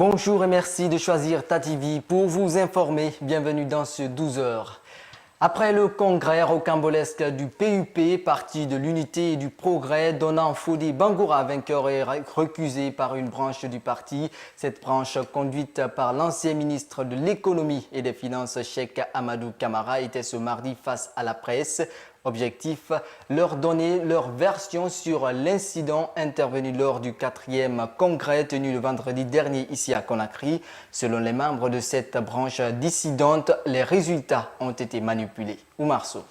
Bonjour et merci de choisir TATV pour vous informer. Bienvenue dans ce 12 heures. Après le congrès rocambolesque du PUP, parti de l'unité et du progrès, donnant Fodi Bangoura vainqueur et recusé par une branche du parti. Cette branche, conduite par l'ancien ministre de l'économie et des finances, Cheikh Amadou Camara, était ce mardi face à la presse. Objectif, leur donner leur version sur l'incident intervenu lors du 4e congrès tenu le vendredi dernier ici à Conakry. Selon les membres de cette branche dissidente, les résultats ont été manipulés. Oumar Sow.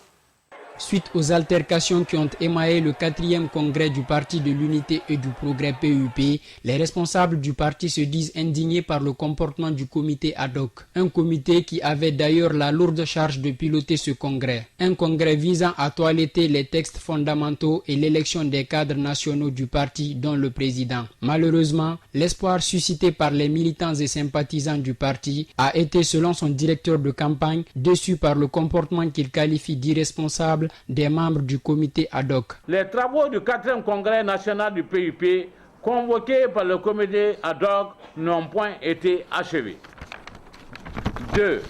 Suite aux altercations qui ont émaillé le 4e congrès du Parti de l'Unité et du Progrès PUP, les responsables du parti se disent indignés par le comportement du comité ad hoc. Un comité qui avait d'ailleurs la lourde charge de piloter ce congrès. Un congrès visant à toiletter les textes fondamentaux et l'élection des cadres nationaux du parti, dont le président. Malheureusement, l'espoir suscité par les militants et sympathisants du parti a été, selon son directeur de campagne, déçu par le comportement qu'il qualifie d'irresponsable des membres du comité ad hoc. Les travaux du 4e congrès national du PUP, convoqués par le comité ad hoc, n'ont point été achevés. 2.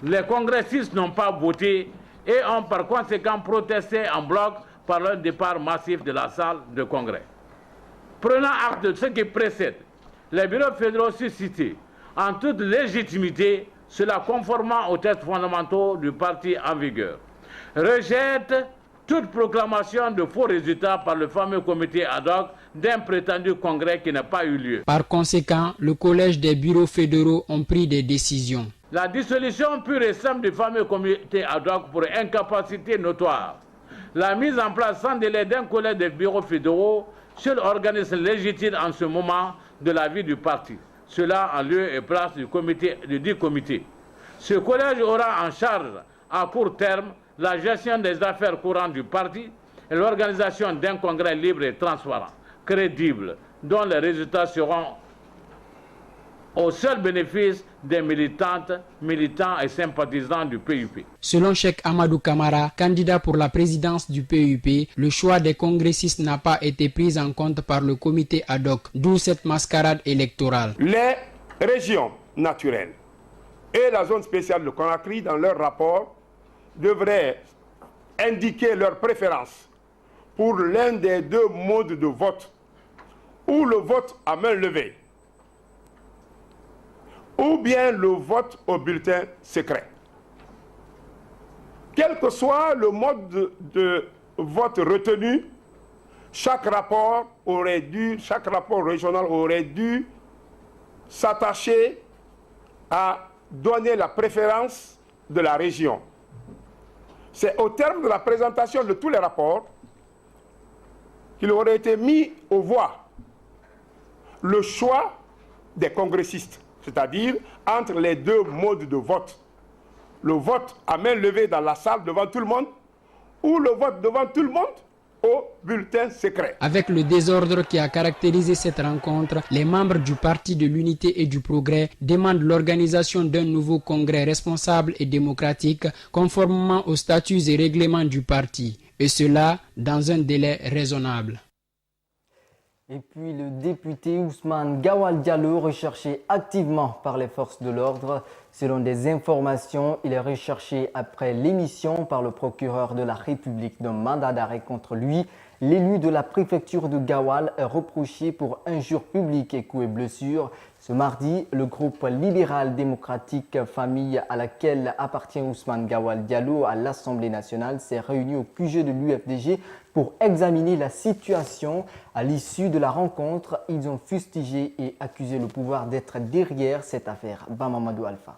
Les congressistes n'ont pas voté et ont par conséquent protesté en bloc par leur départ massif de la salle de congrès. Prenant acte de ce qui précède, les bureaux fédéraux suscités en toute légitimité, cela conformant aux textes fondamentaux du parti en vigueur, rejette toute proclamation de faux résultats par le fameux comité ad hoc d'un prétendu congrès qui n'a pas eu lieu. Par conséquent, le collège des bureaux fédéraux ont pris des décisions. La dissolution pure et simple du fameux comité ad hoc pour incapacité notoire. La mise en place sans délai d'un collège des bureaux fédéraux, seul organisme légitime en ce moment de la vie du parti. Cela en lieu et place du dit comité. Ce collège aura en charge à court terme la gestion des affaires courantes du parti et l'organisation d'un congrès libre et transparent, crédible, dont les résultats seront au seul bénéfice des militantes, militants et sympathisants du PUP. Selon Cheikh Amadou Camara, candidat pour la présidence du PUP, le choix des congressistes n'a pas été pris en compte par le comité ad hoc, d'où cette mascarade électorale. Les régions naturelles et la zone spéciale de Conakry, dans leur rapport, devraient indiquer leur préférence pour l'un des deux modes de vote, ou le vote à main levée, ou bien le vote au bulletin secret. Quel que soit le mode de vote retenu, chaque rapport régional aurait dû s'attacher à donner la préférence de la région. C'est au terme de la présentation de tous les rapports qu'il aurait été mis aux voix le choix des congressistes, c'est-à-dire entre les deux modes de vote. Le vote à main levée dans la salle devant tout le monde ou le vote devant tout le monde au bulletin secret. Avec le désordre qui a caractérisé cette rencontre, les membres du Parti de l'Unité et du Progrès demandent l'organisation d'un nouveau congrès responsable et démocratique conformément aux statuts et règlements du parti, et cela dans un délai raisonnable. Et puis le député Ousmane Gawal Diallo, recherché activement par les forces de l'ordre. Selon des informations, il est recherché après l'émission par le procureur de la République d'un mandat d'arrêt contre lui. L'élu de la préfecture de Gawal est reproché pour injures publiques et coups et blessures. Ce mardi, le groupe libéral démocratique Famille à laquelle appartient Ousmane Gawal Diallo à l'Assemblée nationale s'est réuni au QG de l'UFDG pour examiner la situation. À l'issue de la rencontre, ils ont fustigé et accusé le pouvoir d'être derrière cette affaire. Bamamadou Alpha.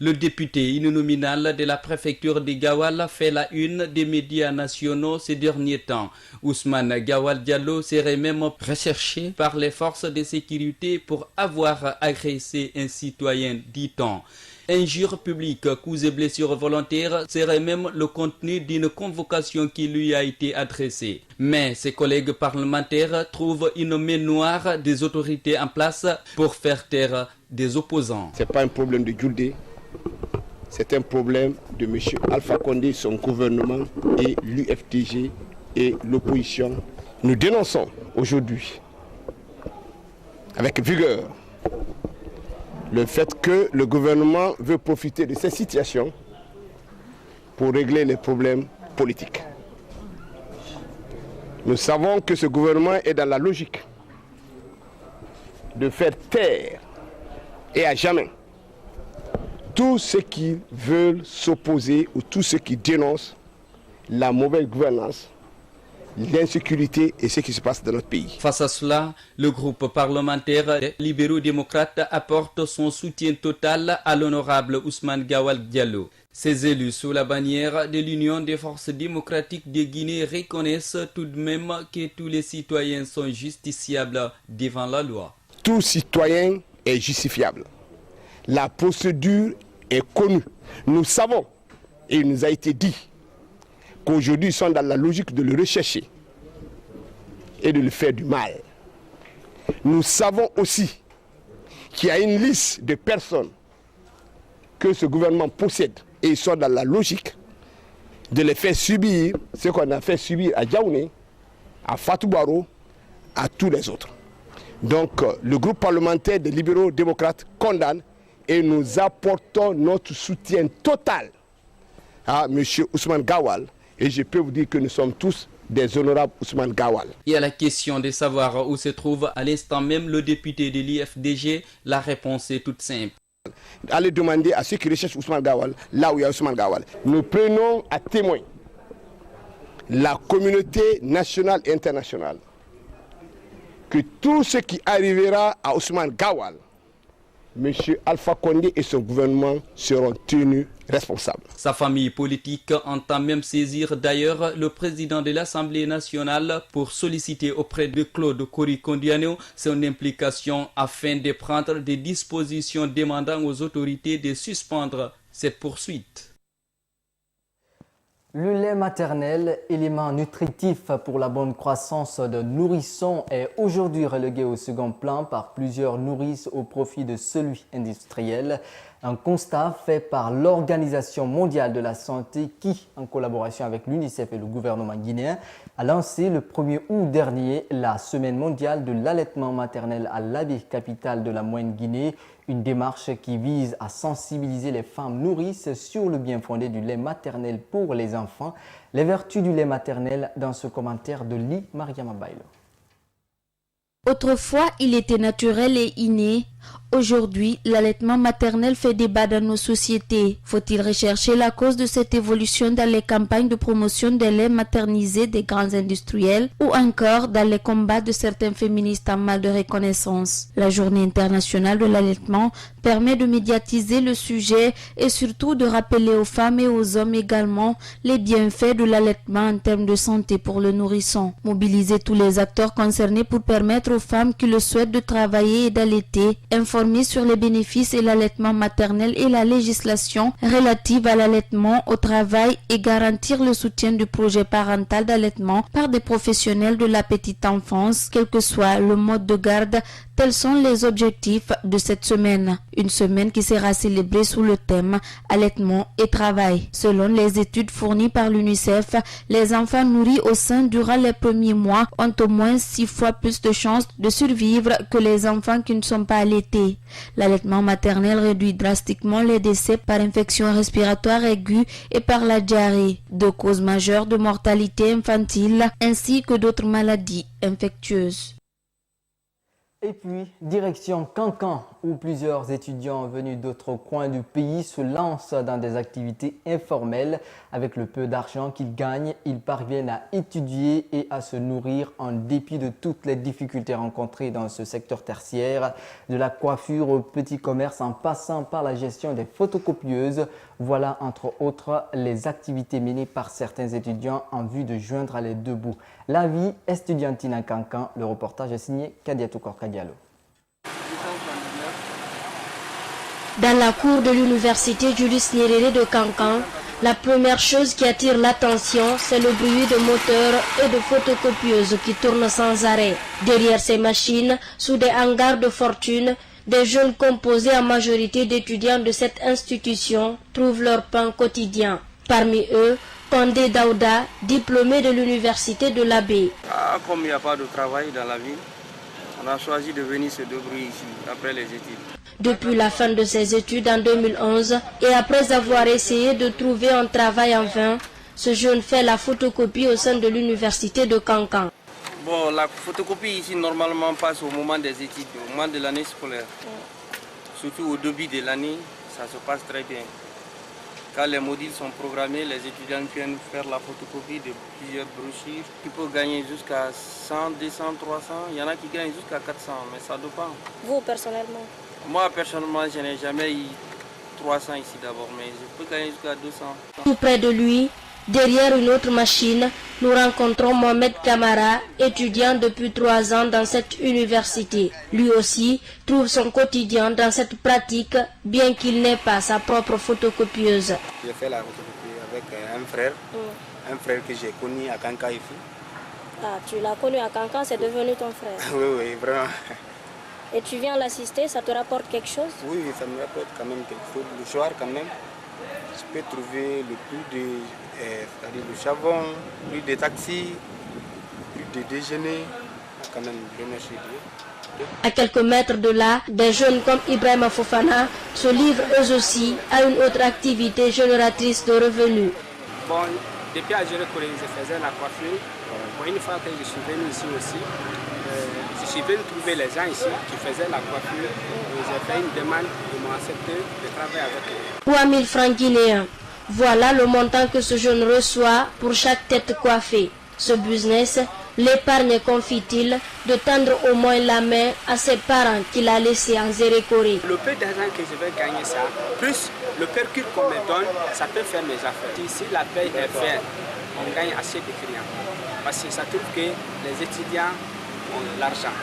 Le député uninominal de la préfecture de Gawal fait la une des médias nationaux ces derniers temps. Ousmane Gawal Diallo serait même recherché par les forces de sécurité pour avoir agressé un citoyen, dit-on. Injures publiques, coups et blessures volontaires serait même le contenu d'une convocation qui lui a été adressée. Mais ses collègues parlementaires trouvent une main noire des autorités en place pour faire taire des opposants. Ce n'est pas un problème de Djoudé. C'est un problème de M. Alpha Condé, son gouvernement et l'UFDG et l'opposition. Nous dénonçons aujourd'hui avec vigueur le fait que le gouvernement veut profiter de cette situation pour régler les problèmes politiques. Nous savons que ce gouvernement est dans la logique de faire taire et à jamais tous ceux qui veulent s'opposer ou tous ceux qui dénoncent la mauvaise gouvernance, l'insécurité et ce qui se passe dans notre pays. Face à cela, le groupe parlementaire des libéraux-démocrates apporte son soutien total à l'honorable Ousmane Gawal Diallo. Ces élus sous la bannière de l'Union des forces démocratiques de Guinée reconnaissent tout de même que tous les citoyens sont justiciables devant la loi. Tout citoyen est justifiable. La procédure est connue. Nous savons, et il nous a été dit, qu'aujourd'hui ils sont dans la logique de le rechercher et de le faire du mal. Nous savons aussi qu'il y a une liste de personnes que ce gouvernement possède et ils sont dans la logique de les faire subir ce qu'on a fait subir à Diaoné, à Fatou Baro, à tous les autres. Donc le groupe parlementaire des libéraux démocrates condamne et nous apportons notre soutien total à M. Ousmane Gawal. Et je peux vous dire que nous sommes tous des honorables Ousmane Gawal. Et à la question de savoir où se trouve à l'instant même le député de l'IFDG, la réponse est toute simple. Allez demander à ceux qui recherchent Ousmane Gawal, là où il y a Ousmane Gawal. Nous prenons à témoin la communauté nationale et internationale que tout ce qui arrivera à Ousmane Gawal, M. Alpha Condé et son gouvernement seront tenus responsables. Sa famille politique entend même saisir d'ailleurs le président de l'Assemblée nationale pour solliciter auprès de Claude Korikondiano son implication afin de prendre des dispositions demandant aux autorités de suspendre cette poursuite. Le lait maternel, élément nutritif pour la bonne croissance de nourrissons, est aujourd'hui relégué au second plan par plusieurs nourrices au profit de celui industriel. Un constat fait par l'Organisation mondiale de la santé qui, en collaboration avec l'UNICEF et le gouvernement guinéen, a lancé le 1er août dernier la Semaine mondiale de l'allaitement maternel à l'Abbé, capitale de la Moyenne-Guinée, une démarche qui vise à sensibiliser les femmes nourrices sur le bien fondé du lait maternel pour les enfants. Les vertus du lait maternel dans ce commentaire de Li Mariama Bailo. Autrefois, il était naturel et inné. Aujourd'hui, l'allaitement maternel fait débat dans nos sociétés. Faut-il rechercher la cause de cette évolution dans les campagnes de promotion des laits maternisés des grands industriels ou encore dans les combats de certains féministes en mal de reconnaissance? La Journée internationale de l'allaitement permet de médiatiser le sujet et surtout de rappeler aux femmes et aux hommes également les bienfaits de l'allaitement en termes de santé pour le nourrisson. Mobiliser tous les acteurs concernés pour permettre aux femmes qui le souhaitent de travailler et d'allaiter, informer sur les bénéfices et l'allaitement maternel et la législation relative à l'allaitement au travail et garantir le soutien du projet parental d'allaitement par des professionnels de la petite enfance, quel que soit le mode de garde. Tels sont les objectifs de cette semaine. Une semaine qui sera célébrée sous le thème allaitement et travail. Selon les études fournies par l'UNICEF, les enfants nourris au sein durant les premiers mois ont au moins 6 fois plus de chances de survivre que les enfants qui ne sont pas allaités. L'allaitement maternel réduit drastiquement les décès par infection respiratoire aiguë et par la diarrhée, deux causes majeures de mortalité infantile ainsi que d'autres maladies infectieuses. Et puis, direction Cancan, où plusieurs étudiants venus d'autres coins du pays se lancent dans des activités informelles. Avec le peu d'argent qu'ils gagnent, ils parviennent à étudier et à se nourrir en dépit de toutes les difficultés rencontrées dans ce secteur tertiaire. De la coiffure au petit commerce en passant par la gestion des photocopieuses. Voilà entre autres les activités menées par certains étudiants en vue de joindre les deux bouts. La vie estudiantine à Cancan, le reportage est signé Kadiatou Korkadialo. Dans la cour de l'université Julius Nyerere de Cancan, la première chose qui attire l'attention, c'est le bruit de moteurs et de photocopieuses qui tournent sans arrêt. Derrière ces machines, sous des hangars de fortune, des jeunes composés en majorité d'étudiants de cette institution trouvent leur pain quotidien. Parmi eux, Condé Daouda, diplômé de l'université de l'Abbé. Comme il n'y a pas de travail dans la ville, On a choisi de venir se débrouiller ici, après les études. Depuis la fin de ses études en 2011 et après avoir essayé de trouver un travail en vain, ce jeune fait la photocopie au sein de l'université de Kankan. Bon, la photocopie ici normalement passe au moment des études, au moment de l'année scolaire. Surtout au début de l'année, ça se passe très bien. Quand les modules sont programmés, les étudiants viennent faire la photocopie de plusieurs brochures. Tu peux gagner jusqu'à 100, 200, 300. Il y en a qui gagnent jusqu'à 400, mais ça dépend. Vous, personnellement? Moi, personnellement, je n'ai jamais eu 300 ici d'abord, mais je peux gagner jusqu'à 200. Tout près de lui, derrière une autre machine, nous rencontrons Mohamed Kamara, étudiant depuis 3 ans dans cette université. Lui aussi trouve son quotidien dans cette pratique, bien qu'il n'ait pas sa propre photocopieuse. J'ai fait la photocopie avec un frère que j'ai connu à Kankan ici. Ah, tu l'as connu à Kankan, c'est devenu ton frère? Oui, vraiment. Et tu viens l'assister, ça te rapporte quelque chose? Oui, ça me rapporte quand même quelque chose. Le soir, quand même, je peux trouver le prix de le savon, le prix des taxis, le prix de déjeuner. Quand même, je remercie Dieu. À quelques mètres de là, des jeunes comme Ibrahim Fofana se livrent eux aussi à une autre activité génératrice de revenus. Bon, depuis à Jérékoré, je faisais la coiffure. Bon, une fois que je suis venu ici aussi, je suis venu trouver les gens ici qui faisaient la coiffure. J'ai fait une demande, ils m'ont accepté de travailler avec eux. 3000 francs guinéens. Voilà le montant que ce jeune reçoit pour chaque tête coiffée. Ce business l'épargne, confie-t-il, de tendre au moins la main à ses parents qu'il a laissés en Zérékoré. Le peu d'argent que je vais gagner ça, plus le percule qu'on me donne, ça peut faire mes affaires. Si la paye est faite, on gagne assez de clients. Parce que ça trouve que les étudiants ont l'argent.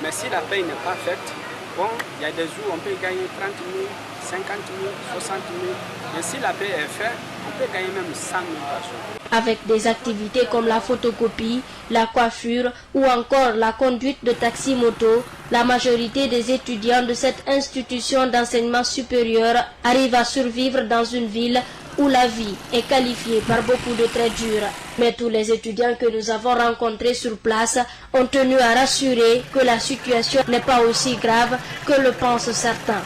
Mais si la paye n'est pas faite, bon, il y a des jours où on peut gagner 30 000, 50 000, 60 000. Mais si la paie est faite, on peut gagner même 100 000 par jour. Avec des activités comme la photocopie, la coiffure ou encore la conduite de taxi-moto, la majorité des étudiants de cette institution d'enseignement supérieur arrivent à survivre dans une ville où la vie est qualifiée par beaucoup de traits durs. Mais tous les étudiants que nous avons rencontrés sur place ont tenu à rassurer que la situation n'est pas aussi grave que le pensent certains.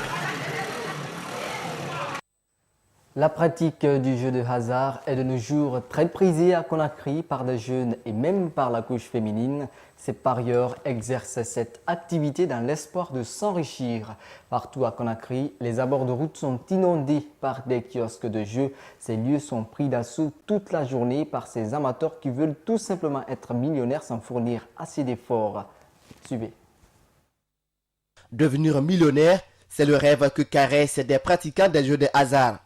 La pratique du jeu de hasard est de nos jours très prisée à Conakry par des jeunes et même par la couche féminine. Ces parieurs exercent cette activité dans l'espoir de s'enrichir. Partout à Conakry, les abords de route sont inondés par des kiosques de jeux. Ces lieux sont pris d'assaut toute la journée par ces amateurs qui veulent tout simplement être millionnaires sans fournir assez d'efforts. Suivez. Devenir millionnaire, c'est le rêve que caressent des pratiquants des jeux de hasard.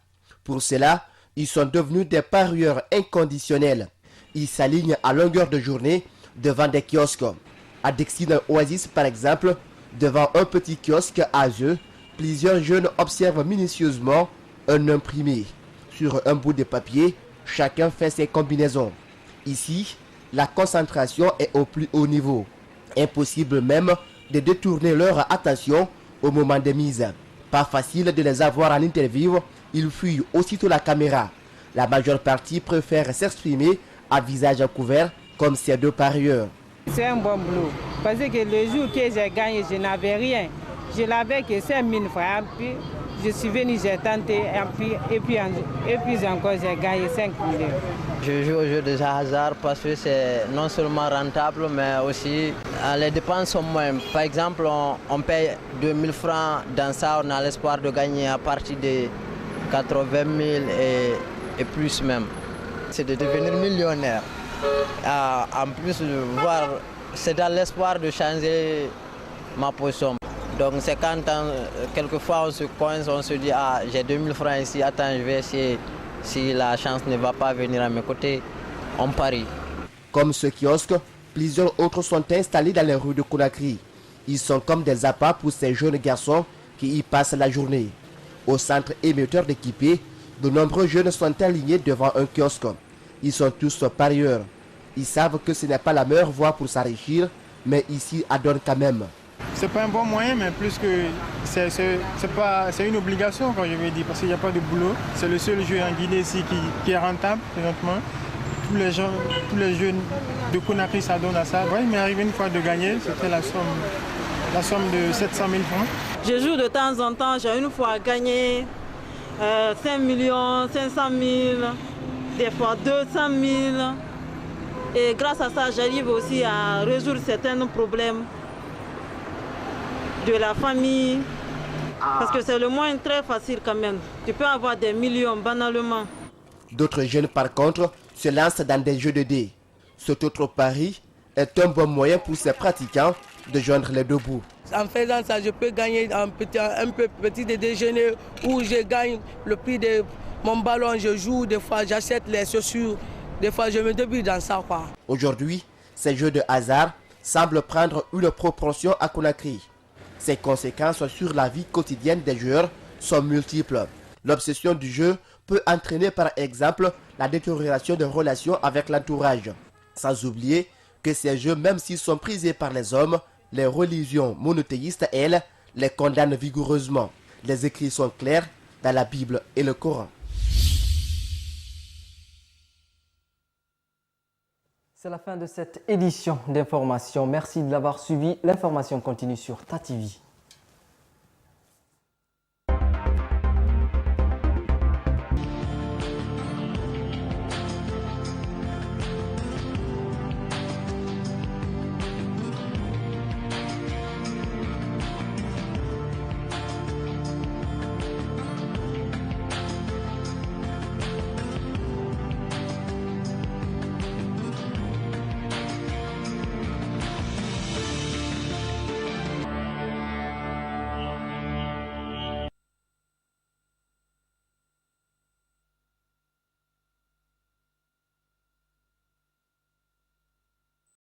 Pour cela, ils sont devenus des parieurs inconditionnels. Ils s'alignent à longueur de journée devant des kiosques. À Dexine Oasis, par exemple, devant un petit kiosque à jeux, plusieurs jeunes observent minutieusement un imprimé. Sur un bout de papier, chacun fait ses combinaisons. Ici, la concentration est au plus haut niveau. Impossible même de détourner leur attention au moment des mises. Pas facile de les avoir en interview, ils fuient aussitôt la caméra. La majeure partie préfère s'exprimer à visage couvert comme ces deux parieurs. C'est un bon boulot, parce que le jour que j'ai gagné, je n'avais rien. Je n'avais que 5 000 francs, puis je suis venu, j'ai tenté, et puis encore j'ai gagné 5 millions. Je joue au jeu de hasard parce que c'est non seulement rentable, mais aussi les dépenses sont moindres. Par exemple, on paye 2 000 francs, dans ça on a l'espoir de gagner à partir de 80 000 et plus même. C'est de devenir millionnaire. En plus, c'est dans l'espoir de changer ma position. Donc c'est quand quelquefois on se coince, on se dit ah j'ai 2 000 francs ici, attends je vais essayer. Si la chance ne va pas venir à mes côtés, on parie. Comme ce kiosque, plusieurs autres sont installés dans les rues de Conakry. Ils sont comme des appâts pour ces jeunes garçons qui y passent la journée. Au centre émetteur d'équipés, de nombreux jeunes sont alignés devant un kiosque. Ils sont tous parieurs. Ils savent que ce n'est pas la meilleure voie pour s'enrichir, mais ici adonne quand même. C'est pas un bon moyen, mais plus que c'est une obligation, quand je veux dire, parce qu'il n'y a pas de boulot. C'est le seul jeu en Guinée ici qui est rentable présentement. tous les jeunes de Conakry s'adonnent à ça. Ouais, il m'est arrivé une fois de gagner, c'était la somme de 700 000 francs. Je joue de temps en temps, j'ai une fois gagné 5 500 000, des fois 200 000. Et grâce à ça, j'arrive aussi à résoudre certains problèmes de la famille. Parce que c'est le moyen très facile quand même. Tu peux avoir des millions banalement. D'autres jeunes, par contre, se lancent dans des jeux de dés. Cet autre pari est un bon moyen pour ces pratiquants de joindre les deux bouts. En faisant ça, je peux gagner un peu petit déjeuner où je gagne le prix de mon ballon, je joue, des fois j'achète les chaussures, des fois je me débrouille dans ça. Aujourd'hui, ces jeux de hasard semblent prendre une proportion à Conakry. Ses conséquences sur la vie quotidienne des joueurs sont multiples. L'obsession du jeu peut entraîner par exemple la détérioration des relations avec l'entourage. Sans oublier que ces jeux, même s'ils sont prisés par les hommes, les religions monothéistes, elles, les condamnent vigoureusement. Les écrits sont clairs dans la Bible et le Coran. C'est la fin de cette édition d'information. Merci de l'avoir suivi. L'information continue sur TATV.